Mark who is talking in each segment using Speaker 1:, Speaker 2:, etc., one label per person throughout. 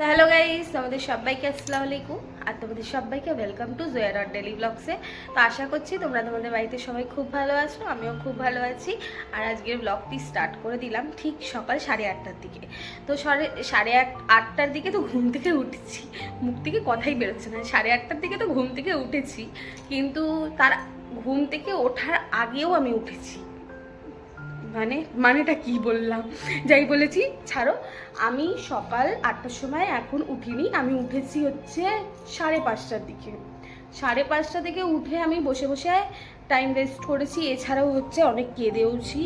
Speaker 1: তো hello guys, তোমাদের সবাইকে আসসালামু আলাইকুম আর তোমাদের সবাইকে ওয়েলকাম টু জোয়ার ডেলি ব্লগসে। তো আশা করছি তোমরা তোমাদের বাড়িতে সবাই খুব ভালো আছো, আমিও খুব ভালো আছি। আর আজকের ব্লগটি স্টার্ট করে দিলাম ঠিক সকাল 8:30টার দিকে। তো 8:30টার দিকে তো ঘুম থেকে উঠেছি, মুখ থেকে কথাই বেরোচ্ছে না। 8:30টার দিকে তো ঘুম থেকে উঠেছি, কিন্তু তার ঘুম থেকে ওঠার আগেও আমি উঠেছি। মানেটা কি বললাম, যাই বলেছি ছাড়ো। আমি সকাল 8টার সময় এখন উঠিনি, আমি উঠেছি হচ্ছে 5:30টার দিকে। 5:30টা থেকে উঠে আমি বসে বসে টাইম ওয়েস্ট করেছি, এছাড়াও হচ্ছে অনেক কেঁদেওছি,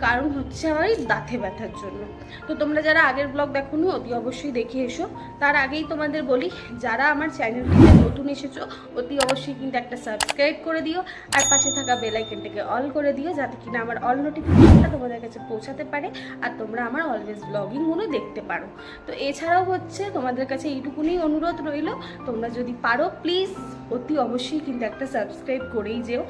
Speaker 1: কারণ হচ্ছে আমার এই দাঁতে ব্যথার জন্য। তো তোমরা যারা আগের ব্লগ দেখোনি অতি অবশ্যই দেখে এসো। তার আগেই তোমাদের বলি, যারা আমার চ্যানেলটিতে নতুন এসেছো অতি অবশ্যই কিন্তু একটা সাবস্ক্রাইব করে দিও, আর পাশে থাকা বেল আইকনটাকে অল করে দিও, যাতে কিনা আমার অল নোটিফিকেশনটা তোমাদের কাছে পৌঁছাতে পারে আর তোমরা আমার অলওয়েজ ব্লগিংগুলো দেখতে পারো। তো এছাড়াও হচ্ছে তোমাদের কাছে এইটুকুনি অনুরোধ রইল, তোমরা যদি পারো প্লিজ অতি অবশ্যই কিন্তু একটা সাবস্ক্রাইব করেই যেও।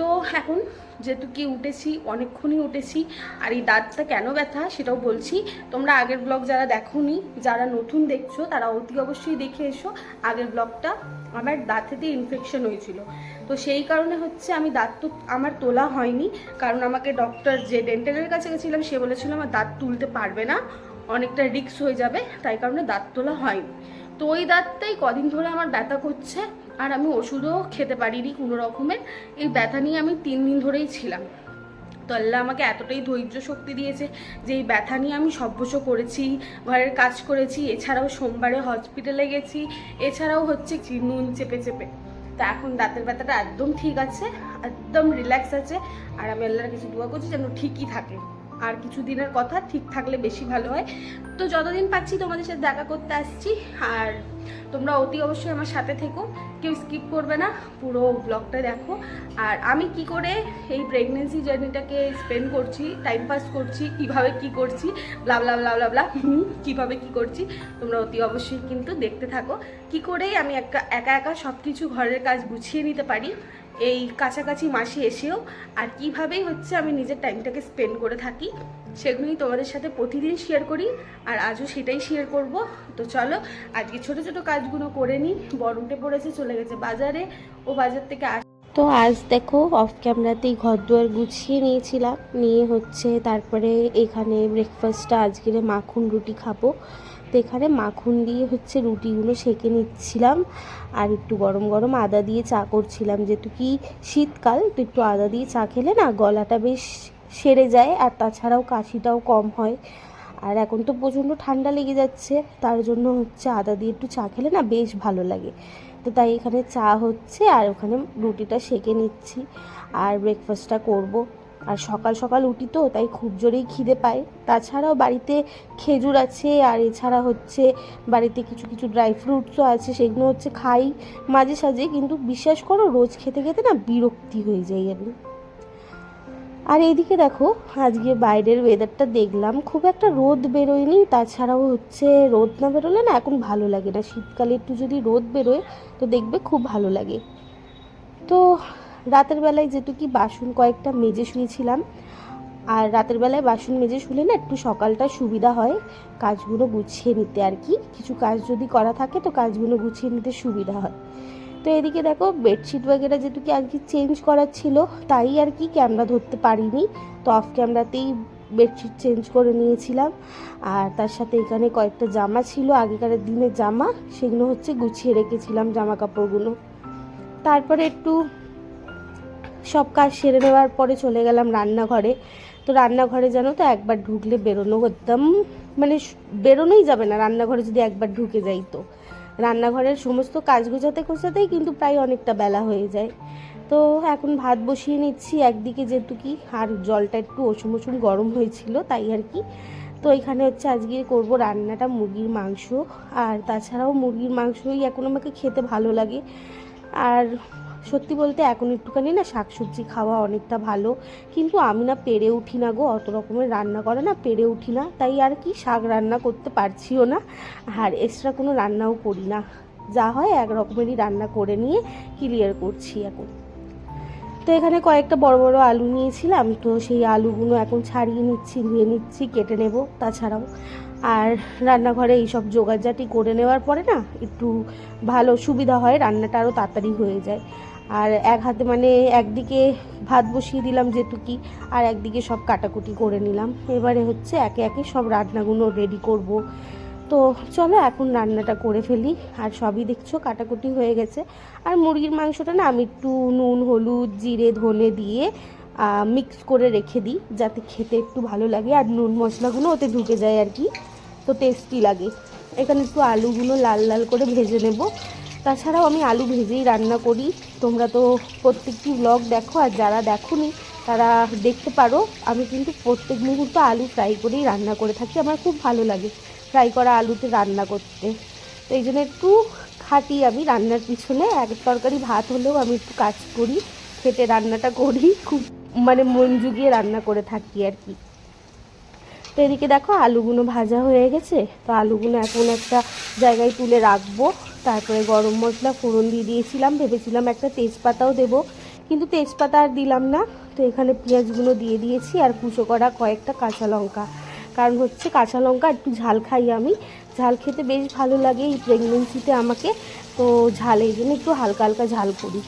Speaker 1: তো এখন যেহেতু কি উঠেছি, অনেকক্ষণই উঠেছি, আর এই দাঁতটা কেন ব্যথা সেটাও বলছি। তোমরা আগের ব্লগ যারা দেখোনি, যারা নতুন দেখছো তারা অতি অবশ্যই দেখে এসো। আগের ব্লগটা আমার দাঁতেতে ইনফেকশন হয়েছিল, তো সেই কারণে হচ্ছে আমি দাঁত তো আমার তোলা হয়নি, কারণ আমাকে ডক্টর যে ডেন্টালের কাছে গেছিলাম সে বলেছিল আমার দাঁত তুলতে পারবে না, অনেকটা রিস্ক হয়ে যাবে, তাই কারণে দাঁত তোলা হয়নি। তো ওই দাঁতটাই কদিন ধরে আমার ব্যথা করছে, আর আমি ওষুধও খেতে পারিনি কোনো রকমের। এই ব্যথা নিয়ে আমি 3 দিন ধরেই ছিলাম। তো আল্লাহ আমাকে এতটাই ধৈর্য শক্তি দিয়েছে যে এই ব্যথা নিয়ে আমি সভ্যসা করেছি, ঘরের কাজ করেছি, এছাড়াও সোমবারে হসপিটালে গেছি, এছাড়াও হচ্ছে নুন চেপে চেপে। তো এখন দাঁতের ব্যথাটা একদম ঠিক আছে, একদম রিল্যাক্স আছে, আর আমি আল্লাহর কাছে দোয়া করছি যেন ঠিকই থাকে। আর কিছু দিনের কথা, ঠিক থাকলে বেশি ভালো হয়। তো যতদিন পাচ্ছি তোমাদের সাথে দেখা করতে আসছি, আর তোমরা অতি অবশ্যই আমার সাথে থেকো, কেউ স্কিপ করবে না, পুরো ব্লগটা দেখো। আর আমি কি করে এই প্রেগনেন্সি জার্নিটাকে স্পেন্ড করছি, টাইম পাস করছি, কিভাবে কি করছি, ব্লা ব্লা ব্লা ব্লা ব্লা কীভাবে কী করছি, তোমরা অতি অবশ্যই কিন্তু দেখতে থাকো। কি করেই আমি একা একা সব কিছু ঘরের কাজ গুছিয়ে নিতে পারি এই কাছাকাছি মাসে এসেও, আর কিভাবেই হচ্ছে আমি নিজের টাইমটাকে স্পেন্ড করে থাকি, সেগুলোই তোমাদের সাথে প্রতিদিন শেয়ার করি, আর আজও সেটাই শেয়ার করব। তো চলো আজকে ছোট ছোট কাজগুলো করে নিই। বড় উঠে পড়েছে, চলে গেছে বাজারে, ও বাজার থেকে তো আজ দেখো অফ ক্যামেরাতেই ঘর দুয়ার গুছিয়ে নিয়েছিলাম, নিয়ে হচ্ছে তারপরে এখানে ব্রেকফাস্টটা আজকের মাখন রুটি খাবো। তো এখানে মাখন দিয়ে হচ্ছে রুটিগুলো সেঁকে নিচ্ছিলাম, আর একটু গরম গরম আদা দিয়ে চা করছিলাম, যেহেতু কি শীতকাল, তো একটু আদা দিয়ে চা খেলে না গলাটা বেশ সেরে যায়, আর তাছাড়াও কাশিটাও কম হয়। আর এখন তো প্রচণ্ড ঠান্ডা লেগে যাচ্ছে, তার জন্য হচ্ছে আদা দিয়ে একটু চা খেলে না বেশ ভালো লাগে। তো তাই এখানে চা হচ্ছে, আর ওখানে রুটিটা সেঁকে নিচ্ছি, আর ব্রেকফাস্টটা করব। আর সকাল সকাল উঠি তো, তাই খুব জোরেই খিদে পায়। তাছাড়াও বাড়িতে খেজুর আছে, আর এছাড়া হচ্ছে বাড়িতে কিছু কিছু ড্রাই ফ্রুটসও আছে, সেগুলো হচ্ছে খাই মাঝে সাঝে, কিন্তু বিশ্বাস করো রোজ খেতে খেতে না বিরক্তি হয়ে যাই আমি। আর এইদিকে দেখো আজকে বাইরের ওয়েদারটা দেখলাম, খুব একটা রোদ বেরোয়নি, তাছাড়াও হচ্ছে রোদ না বেরোলে না এখন ভালো লাগে না। শীতকালে একটু যদি রোদ বেরোয় তো দেখবে খুব ভালো লাগে। তো রাতের বেলায় যেহেতু কি বাসন কয়েকটা মেজে শুয়েছিলাম, আর রাতের বেলায় বাসন মেজে শুলে না একটু সকালটা সুবিধা হয় কাজগুলো গুছিয়ে নিতে, আর কি কিছু কাজ যদি করা থাকে তো কাজগুলো গুছিয়ে নিতে সুবিধা হয়। তো এদিকে দেখো বেডশিট वगैरह যেহেতু কি আজকে চেঞ্জ করার ছিল, তাই আর কি ক্যামেরা ধরতে পারিনি, তো অফ ক্যামেরাতেই বেডশিট চেঞ্জ করে নিয়েছিলাম। আর তার সাথে এখানে কয়েকটা জামা ছিল, আগেকার দিনের জামা, সেগুলো হচ্ছে গুছিয়ে রেখেছিলাম জামা কাপড়গুলো। তারপরে একটু সব কাজ সেরে নেওয়ার পরে চলে গেলাম রান্নাঘরে। তো রান্নাঘরে জানো তো একবার ঢুকলে বেরোনো একদম মানে বেরোনোই যাবে না, রান্নাঘরে যদি একবার ঢুকে যাই তো রান্নাঘরের সমস্ত কাজ গোছাতে গোছাতেই কিন্তু প্রায় অনেকটা বেলা হয়ে যায়। তো এখন ভাত বসিয়ে নিচ্ছি একদিকে, যেহেতু কি আর জলটা একটু ওষুম ওষুম গরম হয়েছিল তাই আর কি। তো এখানে হচ্ছে আজকে করব রান্নাটা মুরগির মাংস, আর তাছাড়াও মুরগির মাংসই এখন আমাকে খেতে ভালো লাগে। আর সত্যি বলতে এখন একটুখানি না শাকসবজি খাওয়া অনেকটা ভালো, কিন্তু আমি না পেরে উঠি না গো, অত রকমের রান্না করে না পেরে উঠি না, তাই আর কি শাক রান্না করতে পারছিও না, আর এক্সট্রা কোনো রান্নাও করি না, যা হয় এক রকমেরই রান্না করে নিয়ে ক্লিয়ার করছি এখন। তো এখানে কয়েকটা বড় বড় আলু নিয়েছিলাম, তো সেই আলুগুলো এখন ছাড়িয়ে নিচ্ছি, ধুয়ে নিচ্ছি, কেটে নেব। তাছাড়াও আর রান্নাঘরে এইসব জোগাড়জাটি করে নেওয়ার পরে না একটু ভালো সুবিধা হয়, রান্নাটা আরও তাড়াতাড়ি হয়ে যায়। আর এক হাতে মানে একদিকে ভাত বসিয়ে দিলাম যেটুকি, আর একদিকে সব কাটাকুটি করে নিলাম। এবারে হচ্ছে একে একে সব রান্নাগুলো রেডি করব। তো চলো এখন রান্নাটা করে ফেলি। আর সবই দেখছো কাটাকুটি হয়ে গেছে। আর মুরগির মাংসটা না আমি একটু নুন, হলুদ, জিরে, ধনে দিয়ে মিক্স করে রেখে দিই, যাতে খেতে একটু ভালো লাগে আর নুন মশলাগুলো ওতে ঢুকে যায় আর কি, তো টেস্টি লাগে। এখানে একটু আলুগুলো লাল লাল করে ভেজে নেব। তাছাড়াও আমি আলু ভেজেই রান্না করি। তোমরা তো প্রত্যেকটি ব্লগ দেখো, আর যারা দেখোনি তারা দেখতে পারো। আমি কিন্তু প্রত্যেক মুহূর্ত আলু ফ্রাই করেই রান্না করে থাকি, আমার খুব ভালো লাগে ফ্রাই করা আলুতে রান্না করতে। তো এই জন্য একটু খাটি আমি রান্নার পিছনে, এক তরকারি ভাত হলেও আমি একটু কাজ করি, খেটে রান্নাটা করি, খুব মানে মন জুগিয়ে রান্না করে থাকি আর কি। তো এদিকে দেখো আলুগুলো ভাজা হয়ে গেছে, তো আলুগুলো এখন একটা জায়গায় তুলে রাখবো। তারপরে গরম মশলা ফোড়ন দিয়ে দিয়েছিলাম, ভেবেছিলাম একটা তেজপাতাও দেবো, কিন্তু তেজপাতা আর দিলাম না। তো এখানে পেঁয়াজগুলো দিয়ে দিয়েছি আর কুচো করা কয়েকটা কাঁচা লঙ্কা, কারণ হচ্ছে কাঁচা লঙ্কা একটু ঝাল খাই আমি, ঝাল খেতে বেশ ভালো লাগে এই প্রেগনেন্সিতে আমাকে, তো ঝাল এই জন্য একটু হালকা হালকা ঝাল করি।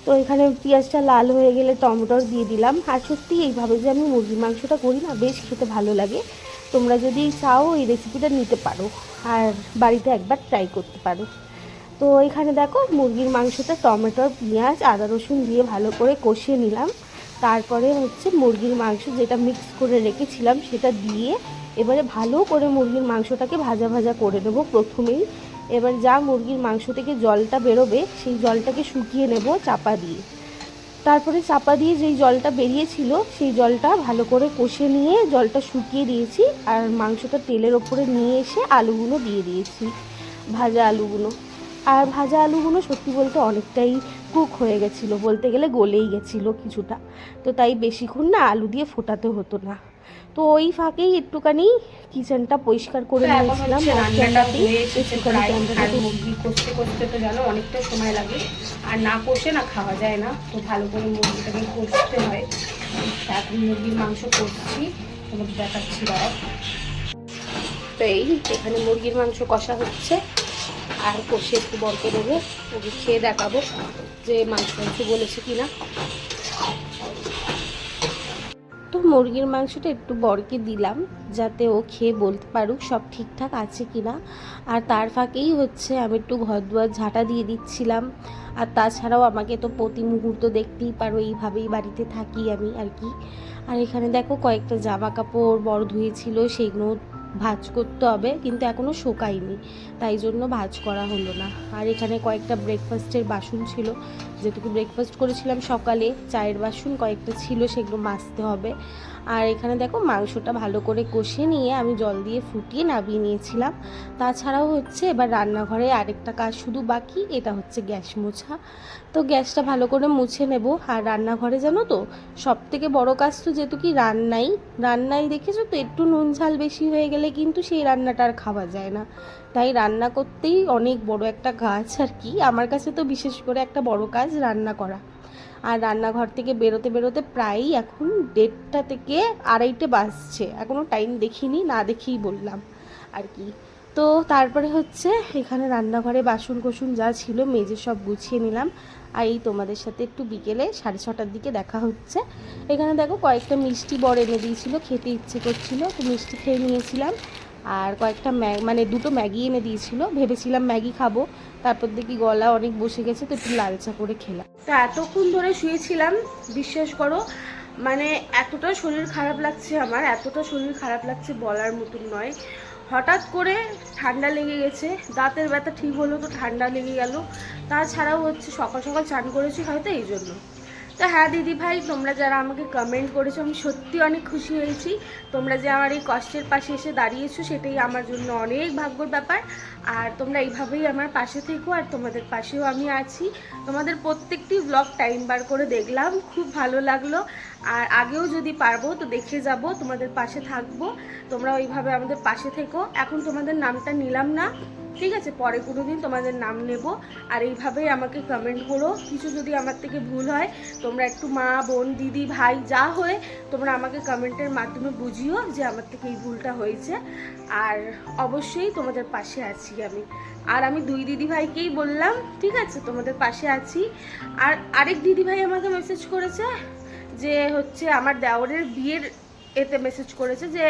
Speaker 1: তো এখানে পেঁয়াজটা লাল হয়ে গেলে টমেটো দিয়ে দিলাম। আর সত্যি এইভাবে যে আমি মুরগির মাংসটা করি না, বেশ খেতে ভালো লাগে। তোমরা যদি চাও এই রেসিপিটা নিতে পারো আর বাড়িতে একবার ট্রাই করতে পারো। তো এখানে দেখো মুরগির মাংসটা টমেটো, পেঁয়াজ, আদা রসুন দিয়ে ভালো করে কষিয়ে নিলাম। তারপরে হচ্ছে মুরগির মাংস যেটা মিক্স করে রেখেছিলাম সেটা দিয়ে এবারে ভালো করে মুরগির মাংসটাকে ভাজা ভাজা করে নেবো প্রথমেই। এবার যা মুরগির মাংস থেকে জলটা বেরোবে সেই জলটাকে শুকিয়ে নেব চাপা দিয়ে। তারপরে চাপা দিয়ে যেই জলটা বেরিয়েছিল সেই জলটা ভালো করে কষে নিয়ে জলটা শুকিয়ে দিয়েছি, আর মাংসটা তেলের ওপরে নিয়ে এসে আলুগুলো দিয়ে দিয়েছি, ভাজা আলুগুলো। আর ভাজা আলুগুলো সত্যি বলতে অনেকটাই কুক হয়ে গেছিলো, বলতে গেলে গলেই গেছিলো কিছুটা, তো তাই বেশিক্ষণ না আলু দিয়ে ফোটাতে হতো না। তো ওই ফাঁকেই একটুখানি কিচেনটা পরিষ্কার করে নিয়েছিলাম। মুরগি কষতে কষতে তো জানো অনেকটা সময় লাগে, আর না কষে না খাওয়া যায় না, তো ভালো করে মুরগিটাকে কষতে হয়। এখন মুরগির মাংস কষছি, তোমাকে দেখাচ্ছি দাও। তো এই এখানে মুরগির মাংস কষা হচ্ছে, আর কষে একটু বরকে দেবো, ওকে খেয়ে দেখাবো যে মাংস বলেছে কিনা। তো মুরগির মাংসটা একটু বরকে দিলাম যাতে ও খেয়ে বলতে পারুক সব ঠিকঠাক আছে কিনা। আর তার ফাঁকেই হচ্ছে আমি একটু ঘর দুয়ার ঝাঁটা দিয়ে দিচ্ছিলাম। আর তাছাড়াও আমাকে তো প্রতি মুহূর্ত দেখতেই পারো, এইভাবেই বাড়িতে থাকি আমি আর কি। আর এখানে দেখো কয়েকটা জামা কাপড় বড় ধুয়েছিল, সেইগুলো ভাঁজ করতে হবে, কিন্তু এখনও শোকায়নি, তাই জন্য ভাঁজ করা হলো না। আর এখানে কয়েকটা ব্রেকফাস্টের বাসন ছিল, যেটুকু ব্রেকফাস্ট করেছিলাম সকালে, চায়ের বাসন কয়েকটা ছিল, সেগুলো মাজতে হবে। আর এখানে দেখো মাংসটা ভালো করে কষিয়ে নিয়ে আমি জল দিয়ে ফুটিয়ে নামিয়ে নিয়েছিলাম। তাছাড়াও হচ্ছে এবার রান্নাঘরে আরেকটা কাজ শুধু বাকি, এটা হচ্ছে গ্যাস মোছা। তো গ্যাসটা ভালো করে মুছে নেব। আর রান্নাঘরে জানো তো সবথেকে বড় কাজ তো যেহেতু কি রান্নাই দেখেছো তো, একটু নুন ঝাল বেশি হয়ে গেলে কিন্তু সেই রান্নাটা আর খাওয়া যায় না। তাই রান্না করতেই অনেক বড় একটা কাজ আর কি, আমার কাছে তো বিশেষ করে একটা বড় কাজ রান্না করা। আর রান্নাঘর থেকে বেরোতে বেরোতে প্রায়ই এখন 1:30 থেকে 2:30 বাজছে, এখনও টাইম দেখিনি, না দেখেই বললাম আর কি। তো তারপরে হচ্ছে এখানে রান্নাঘরে বাসন কোসন যা ছিল মেজে সব গুছিয়ে নিলাম। আর এই তোমাদের সাথে একটু বিকেলে 6:30টার দিকে দেখা হচ্ছে। এখানে দেখো কয়েকটা মিষ্টি বর এনে দিয়েছিল, খেতে ইচ্ছে করছিল, তো মিষ্টি খেয়ে নিয়েছিলাম। আর কয়েকটা মানে 2টো ম্যাগি এনে দিয়েছিল, ভেবেছিলাম ম্যাগি খাবো, তারপর দেখি গলা অনেক বসে গেছে, তো একটু লাল চা করে খেলাম। তো এতক্ষণ ধরে শুয়েছিলাম, বিশ্বাস করো মানে এতটা শরীর খারাপ লাগছে আমার, এতটা শরীর খারাপ লাগছে বলার মতন নয়। হঠাৎ করে ঠান্ডা লেগে গেছে, দাঁতের ব্যথা ঠিক হলো তো ঠান্ডা লেগে গেল। তাছাড়াও হচ্ছে সকাল সকাল চান করেছি হয়তো এই জন্য। তো হ্যাঁ দিদি ভাই, তোমরা যারা আমাকে কমেন্ট করেছো আমি সত্যি অনেক খুশি হয়েছি। তোমরা যে আমার এই কষ্টের পাশে এসে দাঁড়িয়েছো সেটাই আমার জন্য অনেক ভাগ্যর ব্যাপার। আর তোমরা এইভাবেই আমার পাশে থেকো, আর তোমাদের পাশেও আমি আছি। তোমাদের প্রত্যেকটি ব্লগ টাইম বার করে দেখলাম, খুব ভালো লাগলো। আর আগেও যদি পারবো তো দেখে যাব, তোমাদের পাশে থাকবো। তোমরা ওইভাবে আমাদের পাশে থেকো। এখন তোমাদের নামটা নিলাম না, ঠিক আছে, পরে কোনো দিন তোমাদের নাম নেব। আর এইভাবেই আমাকে কমেন্ট করো, কিছু যদি আমার থেকে ভুল হয় তোমরা একটু মা বোন দিদি ভাই যা হয়ে তোমরা আমাকে কমেন্টের মাধ্যমে বুঝিও যে আমার থেকে এই ভুলটা হয়েছে। আর অবশ্যই তোমাদের পাশে আছি আমি। আর আমি 2 দিদি ভাইকেই বললাম, ঠিক আছে, তোমাদের পাশে আছি। আর আরেক দিদি ভাই আমাকে মেসেজ করেছে যে হচ্ছে আমার দেওরের বিয়ের এতে মেসেজ করেছে যে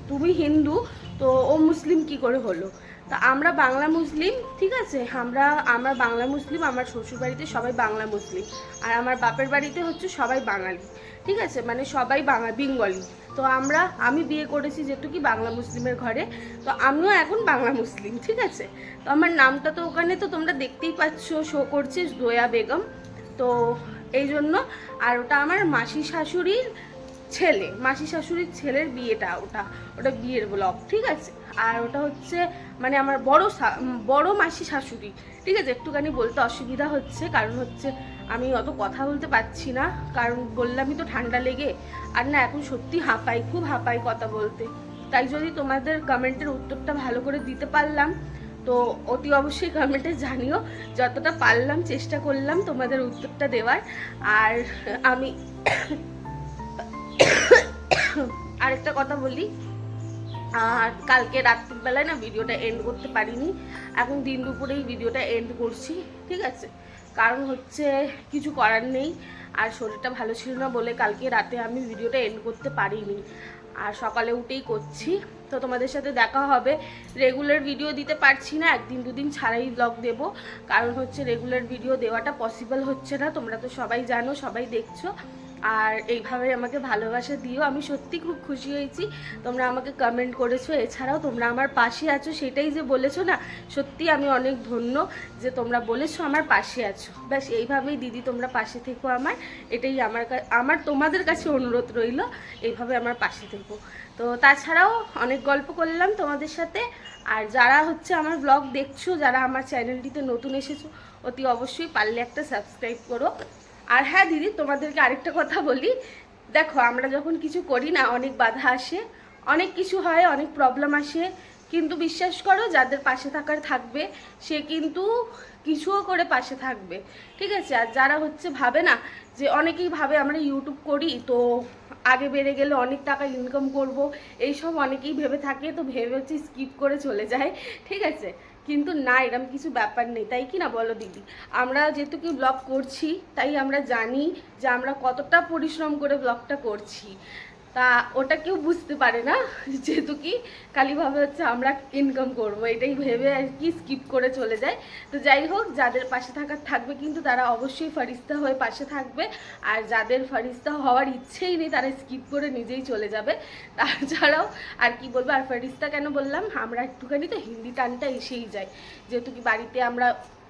Speaker 1: তুমি হিন্দু তো ও মুসলিম কি করে হলো। তা আমরা বাংলা মুসলিম, ঠিক আছে, আমরা বাংলা মুসলিম, আমার শ্বশুর বাড়িতে সবাই বাংলা মুসলিম, আর আমার বাপের বাড়িতে হচ্ছে সবাই বাঙালি, ঠিক আছে, মানে সবাই বেঙ্গলি। তো আমি বিয়ে করেছি যেহেতু কি বাংলা মুসলিমের ঘরে, তো আমিও এখন বাংলা মুসলিম, ঠিক আছে। তো আমার নামটা তো ওখানে তো তোমরা দেখতেই পাচ্ছ, শো করছে জয়া বেগম। তো এই জন্য, আর ওটা আমার মাসি শাশুড়ির ছেলের বিয়েটা, ওটা বিয়ের ব্লগ, ঠিক আছে। আর ওটা হচ্ছে মানে আমার বড় মাসি শাশুড়ি, ঠিক আছে। একটুখানি বলতে অসুবিধা হচ্ছে, কারণ হচ্ছে আমি অত কথা বলতে পারছি না, কারণ বললামই তো ঠান্ডা লেগে। আর না এখন সত্যি খুব হাঁপাই কথা বলতে। তাই যদি তোমাদের কমেন্টের উত্তরটা ভালো করে দিতে পারলাম তো অতি অবশ্যই কমেন্টে জানিও। যতটা পারলাম চেষ্টা করলাম তোমাদের উত্তরটা দেওয়ার। আর আমি আরেকটা কথা বলি, আর কালকে রাত্রিবেলায় না ভিডিওটা এন্ড করতে পারিনি, এখন দিন দুপুরেই ভিডিওটা এন্ড করছি, ঠিক আছে। কারণ হচ্ছে কিছু করার নেই, আর শরীরটা ভালো ছিল না বলে কালকে রাতে আমি ভিডিওটা এন্ড করতে পারিনি, আর সকালে উঠেই করছি। তো তোমাদের সাথে দেখা হবে। রেগুলার ভিডিও দিতে পারছি না, 1 2 দিন ছাড়াই ব্লগ দেব, কারণ হচ্ছে রেগুলার ভিডিও দেওয়াটা পসিবল হচ্ছে না। তোমরা তো সবাই জানো, সবাই দেখছো, আর এইভাবে আমাকে ভালোবাসা দিও। আমি সত্যি খুব খুশি হয়েছি, তোমরা আমাকে কমেন্ট করেছো, এছাড়াও তোমরা আমার পাশে আছো, সেটাই যে বলেছো না, সত্যি আমি অনেক ধন্য যে তোমরা বলেছো আমার পাশে আছো। ব্যাস এইভাবেই দিদি তোমরা পাশে থেকো আমার, এটাই আমার তোমাদের কাছে অনুরোধ রইল, এইভাবে আমার পাশে থেকো। তো তাছাড়াও অনেক গল্প করলাম তোমাদের সাথে। আর যারা হচ্ছে আমার ব্লগ দেখছো, যারা আমার চ্যানেলটিতে নতুন এসেছো, অতি অবশ্যই পারলে একটা সাবস্ক্রাইব করো। আর হ্যাঁ দিদি, তোমাদেরকে আরেকটা কথা বলি, দেখো আমরা যখন কিছু করি না, অনেক বাধা আসে, অনেক কিছু হয়, অনেক প্রবলেম আসে, কিন্তু বিশ্বাস করো যাদের পাশে থাকার থাকবে সে কিন্তু কিছুও করে পাশে থাকবে, ঠিক আছে। আর যারা হচ্ছে ভাবে না, যে অনেকেই ভাবে আমরা ইউটিউব করি তো আগে বেড়ে গেলে অনেক টাকা ইনকাম করব, এইসব অনেকেই ভেবে থাকে, তো ভেবে হচ্ছে স্কিপ করে চলে যায়, ঠিক আছে। কিন্তু না, এরকম কিছু ব্যাপার নেই, তাই কি না বলো দিদি? আমরা যেহেতু কি ব্লগ করছি, তাই আমরা জানি যে আমরা কতটা পরিশ্রম করে ব্লগটা করছি। তা ওটা কেউ বুঝতে পারে না, যেহেতু কি খালিভাবে হচ্ছে আমরা ইনকাম করব, এটাই ভেবে আর কি স্কিপ করে চলে যায়। তো যাই হোক, যাদের পাশে থাকার থাকবে কিন্তু তারা অবশ্যই ফারিস্তা হয়ে পাশে থাকবে, আর যাদের ফারিস্তা হওয়ার ইচ্ছেই নেই তারা স্কিপ করে নিজেই চলে যাবে। তাছাড়াও আর কি বলবো, আর ফারিস্তা কেন বললাম, আমরা একটুখানি তো হিন্দি টানটা এসেই যায়, যেহেতু কি বাড়িতে আমরা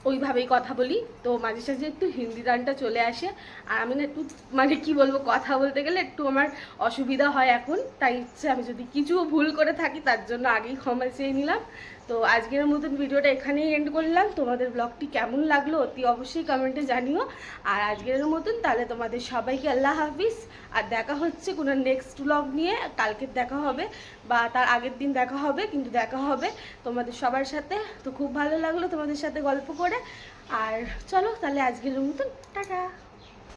Speaker 1: ওইভাবেই কথা বলি, তো মাঝে সাঝে একটু হিন্দি গানটা চলে আসে। আর আমি না একটু মানে কি বলবো, কথা বলতে গেলে একটু আমার অসুবিধা হয় এখন, তাই ইচ্ছে আমি যদি কিছু ভুল করে থাকি তার জন্য আগেই ক্ষমা চেয়ে নিলাম। তো আজকের মতন ভিডিওটা এখানেই এন্ড করলাম। তোমাদের ব্লগটি কেমন লাগলো অতি অবশ্যই কমেন্টে জানিও। আর আজকের মতন তাহলে তোমাদের সবাইকে আল্লাহ হাফিজ। আর দেখা হচ্ছে কোনো নেক্সট ব্লগ নিয়ে, কালকে দেখা হবে বা তার আগের দিন দেখা হবে, কিন্তু দেখা হবে তোমাদের সবার সাথে। তো খুব ভালো লাগলো তোমাদের সাথে গল্প করে। আর চলো তাহলে আজকের মতন টাটা।